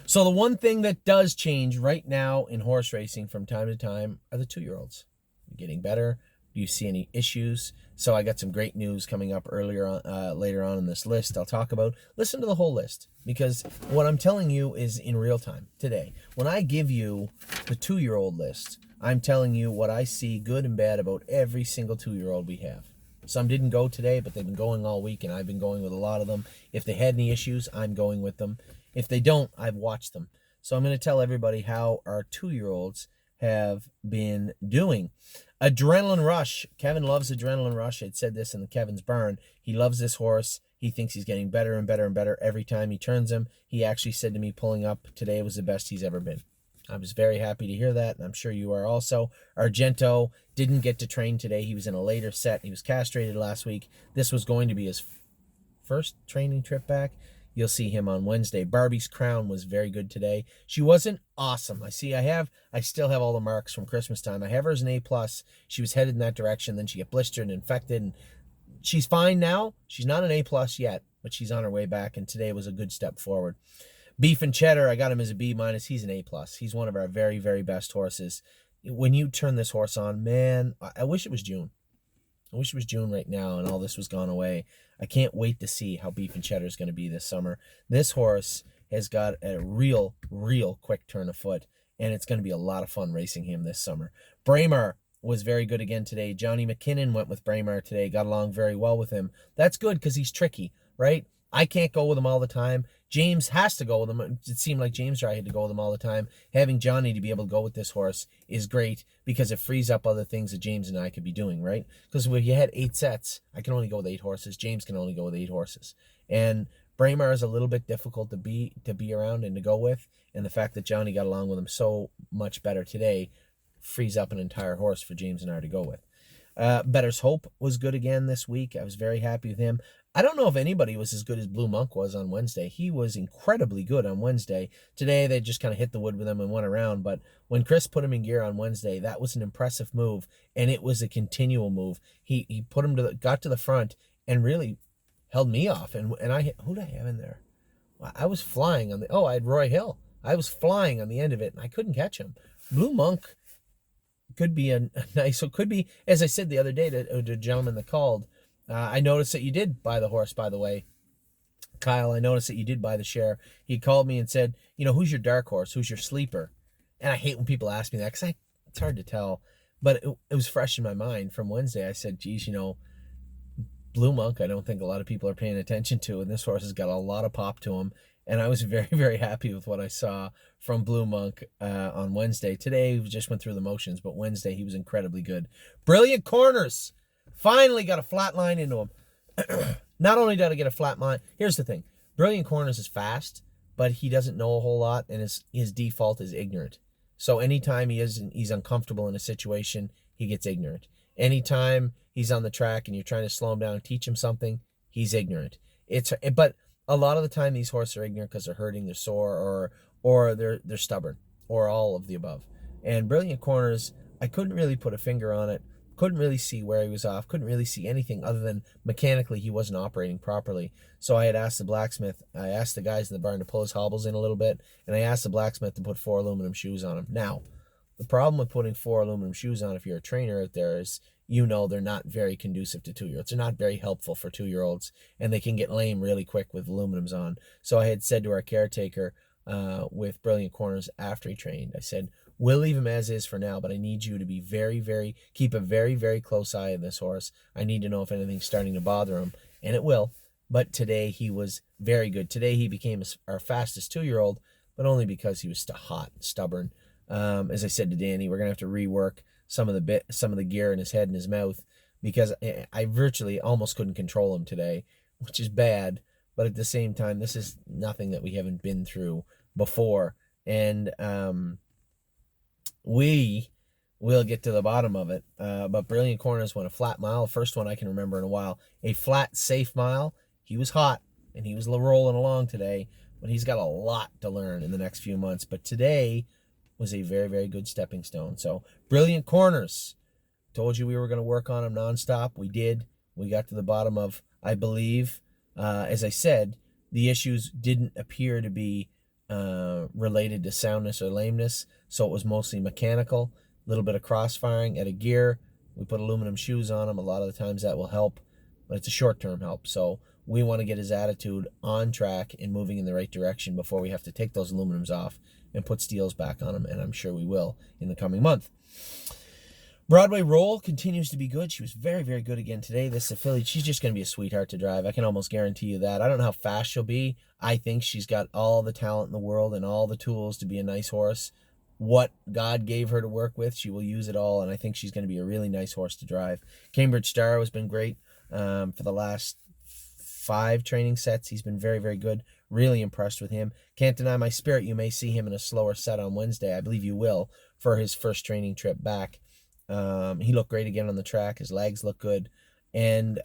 So the one thing that does change right now in horse racing from time to time are the 2-year-olds. Getting better. Do you see any issues? So I got some great news coming up later on in this list I'll talk about. Listen to the whole list, because what I'm telling you is in real time today. When I give you the 2-year-old list, I'm telling you what I see good and bad about every single 2-year-old we have. Some didn't go today, but they've been going all week, and I've been going with a lot of them. If they had any issues, I'm going with them. If they don't, I've watched them. So I'm going to tell everybody how our 2-year-olds have been doing. Adrenaline Rush. Kevin loves Adrenaline Rush. I'd said this in the Kevin's Barn. He loves this horse. He thinks he's getting better and better and better every time he turns him. He actually said to me pulling up today was the best he's ever been. I was very happy to hear that, and I'm sure you are also. Argento didn't get to train today. He was in a later set. He was castrated last week. This was going to be his first training trip back. You'll see him on Wednesday. Barbie's Crown was very good today. She wasn't awesome. I still have all the marks from Christmas time. I have her as an A+. She was headed in that direction. Then she got blistered and infected. And she's fine now. She's not an A+ yet, but she's on her way back. And today was a good step forward. Beef and Cheddar, I got him as a B-. He's an A+. He's one of our very, very best horses. When you turn this horse on, man, I wish it was June. I wish it was June right now and all this was gone away. I can't wait to see how Beef and Cheddar is going to be this summer. This horse has got a real, real quick turn of foot, and it's going to be a lot of fun racing him this summer. Braemar was very good again today. Johnny McKinnon went with Braemar today, got along very well with him. That's good because he's tricky, right? I can't go with him all the time. James has to go with him. It seemed like James tried to go with him all the time. Having Johnny to be able to go with this horse is great because it frees up other things that James and I could be doing, right? Because if you had 8 sets, I can only go with 8 horses. James can only go with 8 horses. And Braemar is a little bit difficult to be around and to go with. And the fact that Johnny got along with him so much better today frees up an entire horse for James and I to go with. Better's Hope was good again this week. I was very happy with him. I don't know if anybody was as good as Blue Monk was on Wednesday. He was incredibly good on Wednesday. Today, they just kind of hit the wood with him and went around. But when Chris put him in gear on Wednesday, that was an impressive move, and it was a continual move. He put him got to the front and really held me off. And who did I have in there? I was flying on I had Roy Hill. I was flying on the end of it, and I couldn't catch him. Blue Monk could be a nice, so could be, as I said the other day to a gentleman that called, I noticed that you did buy the horse, by the way. Kyle, I noticed that you did buy the share. He called me and said, who's your dark horse? Who's your sleeper? And I hate when people ask me that because it's hard to tell. But it was fresh in my mind from Wednesday. I said, geez, Blue Monk, I don't think a lot of people are paying attention to. And this horse has got a lot of pop to him. And I was very, very happy with what I saw from Blue Monk on Wednesday. Today, we just went through the motions. But Wednesday, he was incredibly good. Brilliant Corners. Finally got a flat line into him. Not only did I get a flat line, here's the thing. Brilliant Corners is fast, but he doesn't know a whole lot, and his default is ignorant. So anytime he's uncomfortable in a situation, he gets ignorant. Anytime he's on the track and you're trying to slow him down and teach him something, he's ignorant. But a lot of the time these horses are ignorant because they're hurting, they're sore, or they're stubborn, or all of the above. And Brilliant Corners, I couldn't really put a finger on it. Couldn't really see where he was off. Couldn't really see anything other than mechanically he wasn't operating properly. So I had asked the blacksmith, I asked the guys in the barn to pull his hobbles in a little bit, and I asked the blacksmith to put 4 aluminum shoes on him. Now, the problem with putting 4 aluminum shoes on if you're a trainer out there is, they're not very conducive to 2-year-olds. They're not very helpful for 2-year-olds, and they can get lame really quick with aluminums on. So I had said to our caretaker with Brilliant Corners after he trained, I said, we'll leave him as is for now, but I need you to be keep a very, very close eye on this horse. I need to know if anything's starting to bother him, and it will. But today he was very good. Today he became our fastest 2-year-old, but only because he was hot and stubborn. As I said to Danny, we're gonna have to rework some of the gear in his head and his mouth because I virtually almost couldn't control him today, which is bad. But at the same time, this is nothing that we haven't been through before, and we will get to the bottom of it. But Brilliant Corners went a flat mile, the first one I can remember in a while. A flat, safe mile. He was hot, and he was rolling along today, but he's got a lot to learn in the next few months. But today was a very, very good stepping stone. So, Brilliant Corners. Told you we were going to work on him nonstop. We did. We got to the bottom of, I believe, as I said, the issues didn't appear to be related to soundness or lameness, so it was mostly mechanical. A little bit of cross-firing at a gear. We put aluminum shoes on him. A lot of the times that will help, but it's a short-term help. So we want to get his attitude on track and moving in the right direction before we have to take those aluminums off and put steels back on him, and I'm sure we will in the coming month. Broadway Roll continues to be good. She was very, very good again today. This affiliate, she's just going to be a sweetheart to drive. I can almost guarantee you that. I don't know how fast she'll be. I think she's got all the talent in the world and all the tools to be a nice horse. What God gave her to work with, she will use it all, and I think she's going to be a really nice horse to drive. Cambridge Star has been great for the last 5 training sets. He's been very, very good. Really impressed with him. Can't deny my spirit. You may see him in a slower set on Wednesday. I believe you will for his first training trip back. He looked great again on the track. His legs look good. And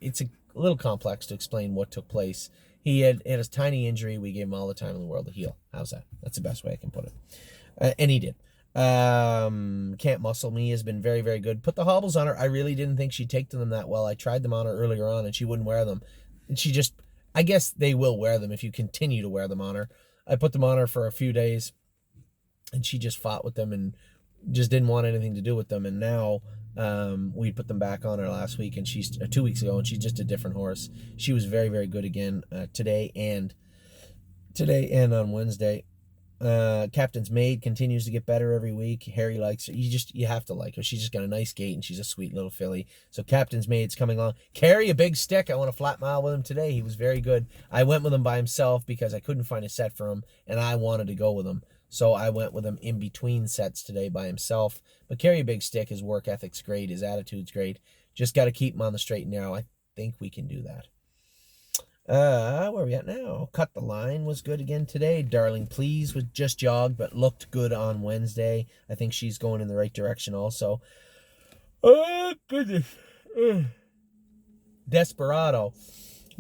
it's a little complex to explain what took place. He had a tiny injury. We gave him all the time in the world to heal. How's that? That's the best way I can put it. And he did. Can't Muscle Me has been very, very good. Put the hobbles on her. I really didn't think she'd take to them that well. I tried them on her earlier on and she wouldn't wear them. And she just, I guess they will wear them if you continue to wear them on her. I put them on her for a few days and she just fought with them and just didn't want anything to do with them. And now we put them back on her last week and she's 2 weeks ago, and she's just a different horse. She was very, very good again today and on Wednesday. Captain's Maid continues to get better every week. Harry likes her. You have to like her. She's just got a nice gait and she's a sweet little filly. So Captain's Maid's coming on. Carry a big stick. I went a flat mile with him today. He was very good. I went with him by himself because I couldn't find a set for him and I wanted to go with him. So I went with him in between sets today by himself. But Carry a Big Stick, his work ethic's great. His attitude's great. Just got to keep him on the straight and narrow. I think we can do that. Where are we at now? Cut the Line was good again today. Darling Please was just jogged, but looked good on Wednesday. I think she's going in the right direction also. Oh, goodness. Desperado.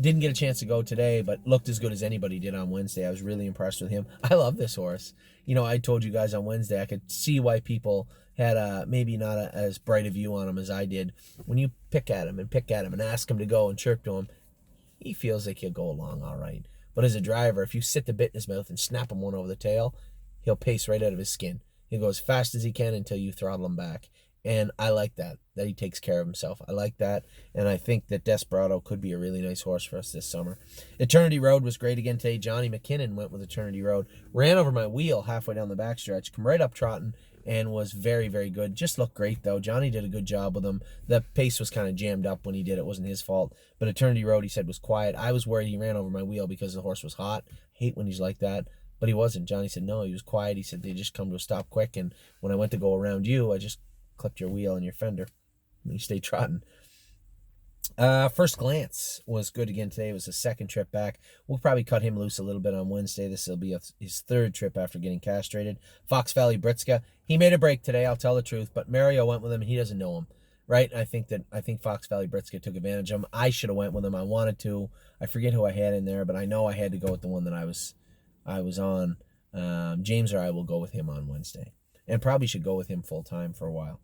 Didn't get a chance to go today, but looked as good as anybody did on Wednesday. I was really impressed with him. I love this horse. You know, I told you guys on Wednesday, I could see why people had maybe not as bright a view on him as I did. When you pick at him and ask him to go and chirp to him, he feels like he'll go along all right. But as a driver, if you sit the bit in his mouth and snap him one over the tail, he'll pace right out of his skin. He'll go as fast as he can until you throttle him back. And I like that he takes care of himself. I like that, and I think that Desperado could be a really nice horse for us this summer. Eternity Road was great again today. Johnny McKinnon went with Eternity Road. Ran over my wheel halfway down the backstretch, come right up trotting, and was very, very good. Just looked great, though. Johnny did a good job with him. The pace was kind of jammed up when he did. It wasn't his fault. But Eternity Road, he said, was quiet. I was worried he ran over my wheel because the horse was hot. I hate when he's like that. But he wasn't. Johnny said, no, he was quiet. He said, they just come to a stop quick, and when I went to go around you, I just clipped your wheel and your fender. And you stay trotting. First Glance was good again today. It was his second trip back. We'll probably cut him loose a little bit on Wednesday. This will be his third trip after getting castrated. Fox Valley Britska, he made a break today, I'll tell the truth, but Mario went with him and he doesn't know him, right? I think Fox Valley Britska took advantage of him. I should have went with him. I wanted to. I forget who I had in there, but I know I had to go with the one that I was on. James or I will go with him on Wednesday, and probably should go with him full time for a while.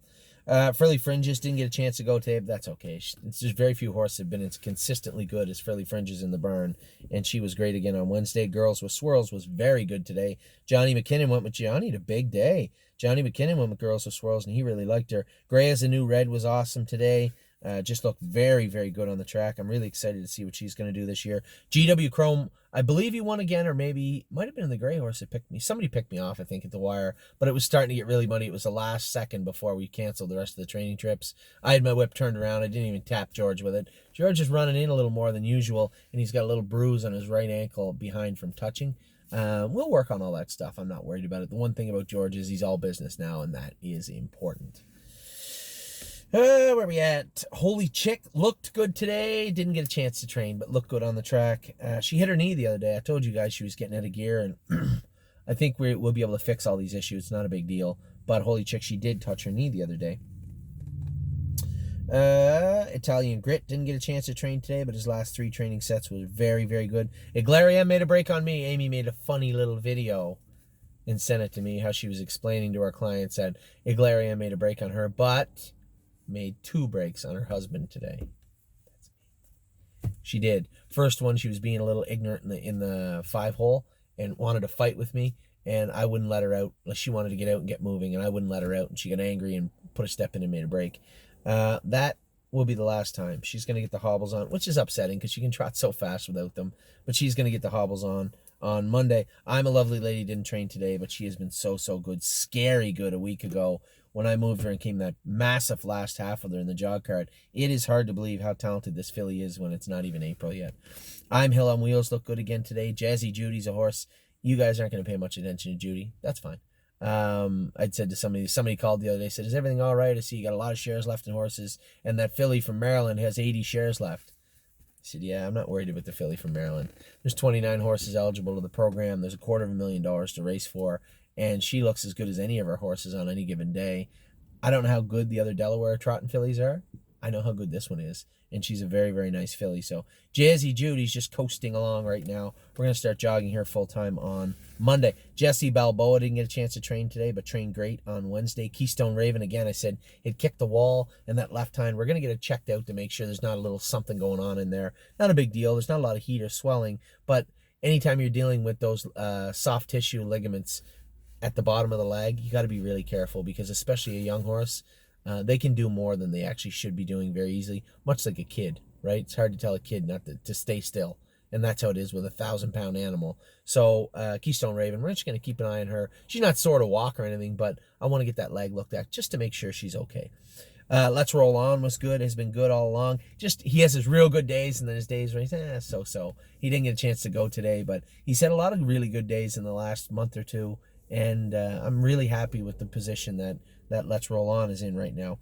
Frilly Fringes didn't get a chance to go today, but that's okay. There's very few horses have been as consistently good as Frilly Fringes in the barn, and she was great again on Wednesday. Girls with Swirls was very good today. Johnny McKinnon went with Johnny to big day. Johnny McKinnon went with Girls with Swirls, and he really liked her. Gray as a New Red was awesome today. Just looked very, very good on the track. I'm really excited to see what she's going to do this year. GW Chrome, I believe he won again, or maybe might have been the gray horse that picked me. Somebody picked me off, I think, at the wire, but it was starting to get really muddy. It was the last second before we canceled the rest of the training trips. I had my whip turned around. I didn't even tap George with it. George is running in a little more than usual, and he's got a little bruise on his right ankle behind from touching. We'll work on all that stuff. I'm not worried about it. The one thing about George is he's all business now, and that is important. Where are we at? Holy Chick looked good today. Didn't get a chance to train, but looked good on the track. She hit her knee the other day. I told you guys she was getting out of gear, and I think we'll be able to fix all these issues. It's not a big deal. But Holy Chick, she did touch her knee the other day. Italian Grit didn't get a chance to train today, but his last 3 training sets was very, very good. Iglaria made a break on me. Amy made a funny little video and sent it to me, how she was explaining to our clients that Iglaria made a break on her, but made 2 breaks on her husband today. She did. First one, she was being a little ignorant in the 5 hole, and wanted to fight with me, and I wouldn't let her out. Like, she wanted to get out and get moving, and I wouldn't let her out, and she got angry and put a step in and made a break. That will be the last time. She's going to get the hobbles on, which is upsetting because she can trot so fast without them, but she's going to get the hobbles on Monday. I'm a Lovely Lady, didn't train today, but she has been so good. Scary good a week ago when I moved her and came that massive last half with her in the jog cart. It is hard to believe how talented this filly is when it's not even April yet. I'm Hill on Wheels, look good again today. Jazzy Judy's a horse. You guys aren't going to pay much attention to Judy. That's fine. I'd said to somebody called the other day, said, is everything all right? I see you got a lot of shares left in horses, and that filly from Maryland has 80 shares left. I said, yeah, I'm not worried about the filly from Maryland. There's 29 horses eligible to the program. There's $250,000 to race for, and she looks as good as any of our horses on any given day. I don't know how good the other Delaware trotting fillies are. I know how good this one is, and she's a very, very nice filly. So Jazzy Judy's just coasting along right now. We're going to start jogging here full-time on Monday. Jesse Balboa didn't get a chance to train today, but trained great on Wednesday. Keystone Raven, again, I said it kicked the wall, and that left hind, we're going to get it checked out to make sure there's not a little something going on in there. Not a big deal. There's not a lot of heat or swelling, but anytime you're dealing with those soft tissue ligaments at the bottom of the leg, you got to be really careful because especially a young horse, they can do more than they actually should be doing very easily, much like a kid, right? It's hard to tell a kid not to stay still, and that's how it is with a 1,000-pound animal. So Keystone Raven, we're just going to keep an eye on her. She's not sore to walk or anything, but I want to get that leg looked at just to make sure she's okay. Let's Roll On was good, has been good all along. Just, he has his real good days and then his days where he's so-so. He didn't get a chance to go today, but he's had a lot of really good days in the last month or two, and I'm really happy with the position that Let's Roll On is in right now.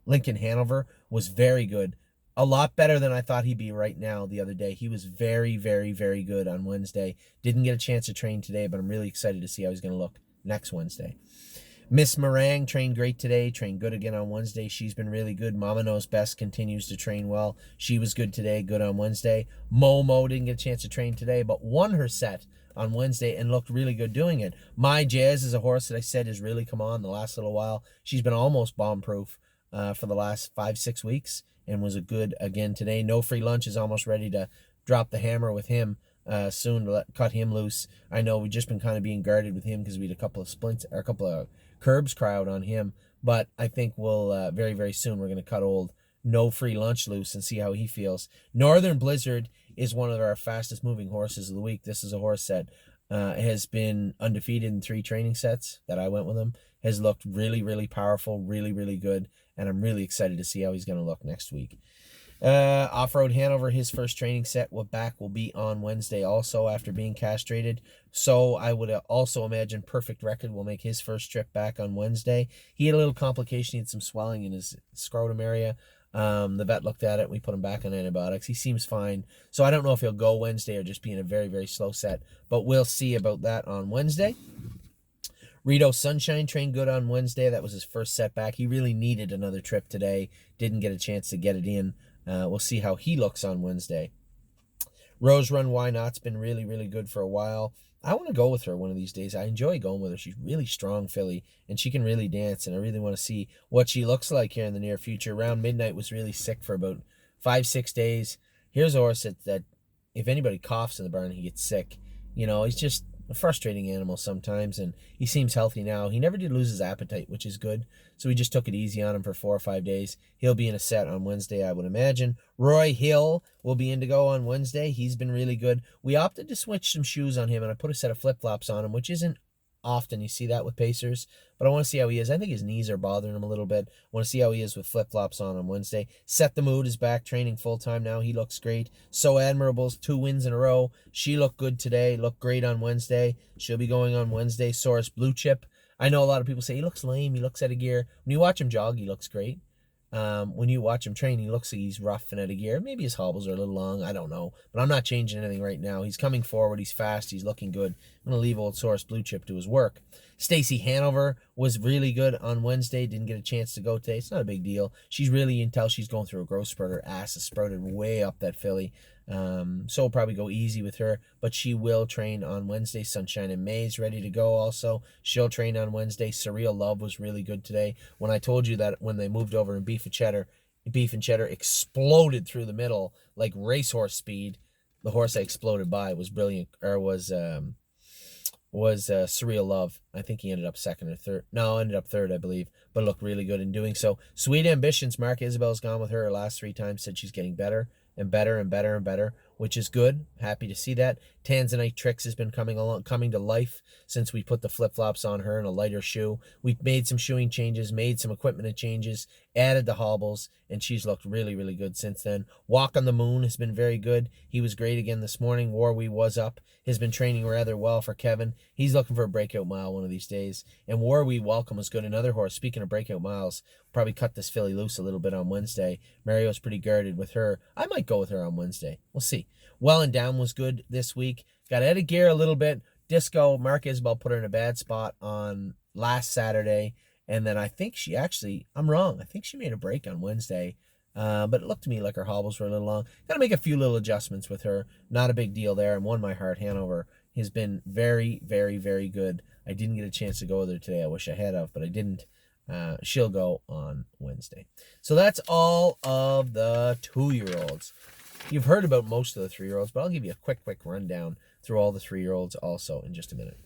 Lincoln Hanover was very good. A lot better than I thought he'd be right now the other day. He was very, very, very good on Wednesday. Didn't get a chance to train today, but I'm really excited to see how he's going to look next Wednesday. Miss Meringue trained great today, trained good again on Wednesday. She's been really good. Mama Knows Best continues to train well. She was good today, good on Wednesday. Momo didn't get a chance to train today, but won her set on Wednesday and looked really good doing it. My Jazz is a horse that I said has really come on the last little while. She's been almost bomb-proof for the last 5-6 weeks and was a good again today. No Free Lunch is almost ready to drop the hammer with him soon to cut him loose. I know we've just been kind of being guarded with him because we had a couple of splints or a couple of curbs cry out on him, but I think we'll very, very soon we're going to cut old No Free Lunch loose and see how he feels. Northern Blizzard is one of our fastest moving horses of the week. This is a horse that has been undefeated in 3 training sets that I went with him, has looked really, really powerful, really, really good, and I'm really excited to see how he's going to look next week. Off-Road Hanover, his first training set will be on Wednesday also after being castrated. So I would also imagine Perfect Record will make his first trip back on Wednesday. He had a little complication. He had some swelling in his scrotum area. The vet looked at it. We put him back on antibiotics. He seems fine. So I don't know if he'll go Wednesday or just be in a very, very slow set, but we'll see about that on Wednesday. Rito Sunshine trained good on Wednesday. That was his first setback. He really needed another trip today. Didn't get a chance to get it in. We'll see how he looks on Wednesday. Rose Run Why Not's been really, really good for a while. I want to go with her one of these days. I enjoy going with her. She's really strong filly, and she can really dance, and I really want to see what she looks like here in the near future. Around Midnight was really sick for about 5-6 days. Here's a horse that if anybody coughs in the barn, he gets sick. You know, he's just a frustrating animal sometimes, and he seems healthy now. He never did lose his appetite, which is good, so we just took it easy on him for 4 or 5 days. He'll be in a set on Wednesday, I would imagine. Roy Hill will be in to go on Wednesday. He's been really good. We opted to switch some shoes on him, and I put a set of flip-flops on him, which isn't often you see that with pacers, but I want to see how he is. I think his knees are bothering him a little bit. I want to see how he is with flip-flops on Wednesday. Set the Mood is back training full-time now. He looks great. So Admirable's 2 wins in a row. She looked good today, looked great on Wednesday. She'll be going on Wednesday. Source Blue Chip. I know a lot of people say he looks lame, he looks out of gear. When you watch him jog, he looks great. When you watch him train, he looks like he's rough and out of gear. Maybe his hobbles are a little long, I don't know. But I'm not changing anything right now. He's coming forward, he's fast, he's looking good. I'm going to leave old Source Blue Chip to his work. Stacy Hanover was really good on Wednesday. Didn't get a chance to go today. It's not a big deal. She's really, until she's going through a growth spurt. Her ass is sprouted way up that filly. So we'll probably go easy with her, but she will train on Wednesday. Sunshine and May's ready to go also. She'll train on Wednesday. Surreal Love was really good today. When I told you that when they moved over in Beef and Cheddar exploded through the middle like racehorse speed, the horse I exploded by was Brilliant, or was Surreal Love. I think he ended up second or third. No, ended up third, I believe, but looked really good in doing so. Sweet Ambitions, Mark Isabel's gone with her last 3 times, said she's getting better and better and better and better, which is good. Happy to see that. Tanzanite Tricks has been coming to life since we put the flip-flops on her and a lighter shoe. We made some shoeing changes, made some equipment changes, added the hobbles, and she's looked really, really good since then. Walk on the Moon has been very good. He was great again this morning. Warwee was up. Has been training rather well for Kevin. He's looking for a breakout mile one of these days. And Warwee Welcome was good. Another horse. Speaking of breakout miles, probably cut this filly loose a little bit on Wednesday. Mario's pretty guarded with her. I might go with her on Wednesday. We'll see. Well and Down was good this week. Got out of gear a little bit. Disco, Mark Isabel put her in a bad spot on last Saturday. And then I think she actually, I'm wrong, I think she made a break on Wednesday. But it looked to me like her hobbles were a little long. Got to make a few little adjustments with her. Not a big deal there. And Won My Heart, Hanover, has been very, very, very good. I didn't get a chance to go with her today. I wish I had of, but I didn't. She'll go on Wednesday. So that's all of the 2-year-olds. You've heard about most of the 3-year-olds, but I'll give you a quick rundown through all the 3-year-olds also in just a minute.